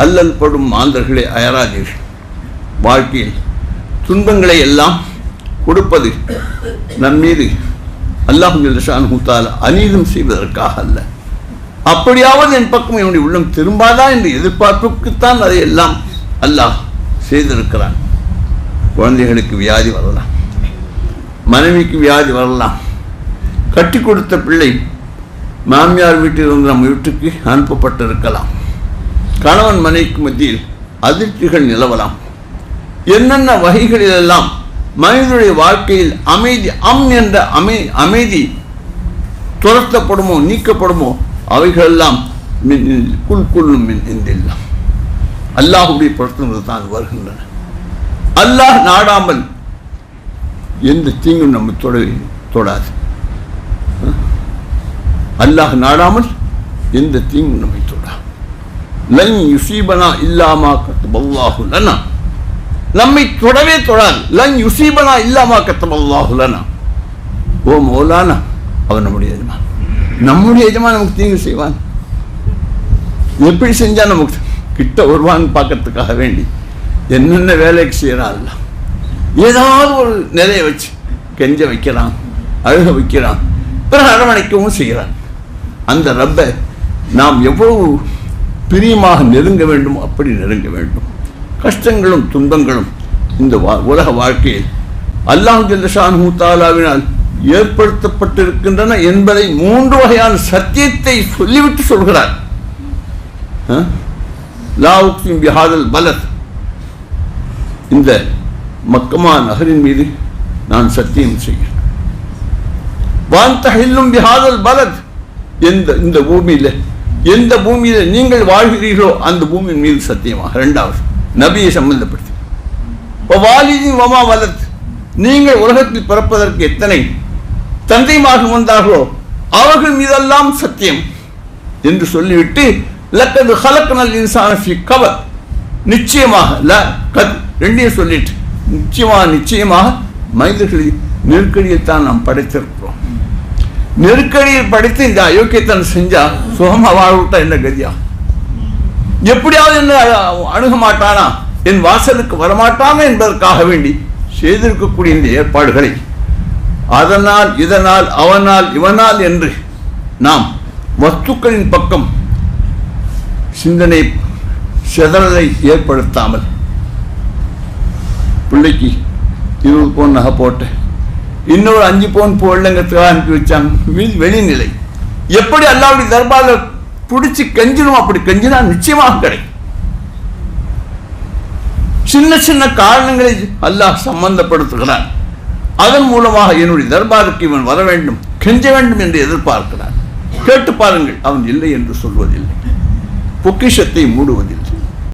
அல்லல் படும் மாந்தர்களை அயராதீர்கள். வாழ்க்கையில் துன்பங்களை எல்லாம் கொடுப்பது நம் மீது அல்லாஹ் ஜல்ல ஷானுஹு தஆலா அநீதம் செய்வதற்காக அல்ல. அப்படியாவது என் பக்கம் என்னுடைய உள்ளம் திரும்பாதா என்று எதிர்பார்ப்புக்குத்தான் அதையெல்லாம் அல்லாஹ் செய்திருக்கிறான். குழந்தைகளுக்கு வியாதி வரலாம், மனைவிக்கு வியாதி வரலாம், கட்டி கொடுத்த பிள்ளை மாமியார் வீட்டிலிருந்து நம் வீட்டுக்கு அனுப்பப்பட்டிருக்கலாம், கணவன் மனைவிக்கு மத்தியில் அதிர்ச்சிகள் நிலவலாம். என்னென்ன வகைகளிலெல்லாம் மனிதனுடைய வாழ்க்கையில் அமைதி என்ற அமைதி துரத்தப்படுமோ நீக்கப்படுமோ அவைகளெல்லாம் குல்லும் இந்தில்லாம் அல்லாஹுடைய பொறுத்து தான் வருகின்றன. அல்லாஹ் நாடாமல் எந்த தீங்கும் நம்ம தொடாது. அல்லாஹ் நாடாமல் எந்த தீங்கும் நம்மை தொடாது. லன் யுசீபனா இல்லாமா கத்தபல்லாஹு லனா, நம்மை தொடவே தொடாது. லன் யுசீபனா இல்லாமா கத்தபல்லாஹு லனா. ஓ மௌலானா, அவன் நம்முடைய எஜமான். நம்முடைய எஜமான் நமக்கு தீங்கு செய்வான். எப்படி செஞ்சா நமக்கு கிட்ட வருவான்னு பார்க்கறதுக்காக வேண்டி என்னென்ன வேலைக்கு செய்யறான். ஏதாவது ஒரு நிலையை வச்சு கெஞ்ச வைக்கிறான், அழுக வைக்கிறான், பிறகு அரவணைக்கவும் செய்கிறான். அந்த ரப்பை நாம் எவ்வளவு பிரியமாக நெருங்க வேண்டும், அப்படி நெருங்க வேண்டும். கஷ்டங்களும் துன்பங்களும் இந்த உலக வாழ்க்கையில் அல்லாஹ் ஜல்ல ஷானுஹு தஆலாவினால் ஏற்படுத்தப்பட்டிருக்கின்றன என்பதை 3 வகையான சத்தியத்தை சொல்லிவிட்டு சொல்கிறார். லா உக்ஸிம் பிஹாதல் பலத், இந்த மக்கமா நகரின் மீது நான் சத்தியம் செய்கிறேன். வான் தஹில்லும் பிஹாதல் பலத், இந்த பூமியில எந்த பூமியில நீங்கள் வாழ்கிறீர்களோ அந்த பூமியின் மீது சத்தியமாக. 2வது நபியை சம்பந்தப்படுத்தி வாலிதின் வமா வலத், நீங்கள் உலகத்தில் பிறப்பதற்கு எத்தனை தந்தைமார்கள் வந்தார்களோ அவர்கள் மீதெல்லாம் சத்தியம் என்று சொல்லிவிட்டு லக்கது ஹலக்னல் இன்சான ஃபீ கபத், நிச்சயமாக ரெண்டையும் சொல்லிட்டு நிச்சயமாக மனிதர்களை நெருக்கடியில் தான் நாம் படைத்திருக்கிறோம். நெருக்கடியில் படைத்து இந்த அயோக்கியத்தன் செஞ்சா சுகமா வாழ்விட்டா என்ன கதியா? எப்படியாவது என்ன அணுக மாட்டானா, என் வாசலுக்கு வரமாட்டானா என்பதற்காக வேண்டி செய்திருக்கக்கூடிய இந்த ஏற்பாடுகளை அதனால் இதனால் அவனால் இவனால் என்று நாம் வஸ்துக்களின் பக்கம் சிந்தனை சிதறலை ஏற்படுத்தாமல், பிள்ளைக்கு 20 பவுன் நகை போட்டு இன்னொரு 5 பவுன் போடலங்கிறதுக்காக அனுப்பி வச்சாங்க. வெளிநிலை எப்படி அல்லாஹ்வுடைய தர்பாரில் பிடிச்சி கெஞ்சணும், அப்படி கெஞ்சினா நிச்சயமாக கிடைக்கும். சின்ன சின்ன காரணங்களை அல்லாஹ் சம்பந்தப்படுத்துகிறான். அதன் மூலமாக என்னுடைய தர்பாருக்கு இவன் வர வேண்டும், கெஞ்ச வேண்டும் என்று எதிர்பார்க்கிறான். கேட்டு பாருங்கள், அவன் இல்லை என்று சொல்வதில்லை, பொக்கிஷத்தை மூடுவதில்லை.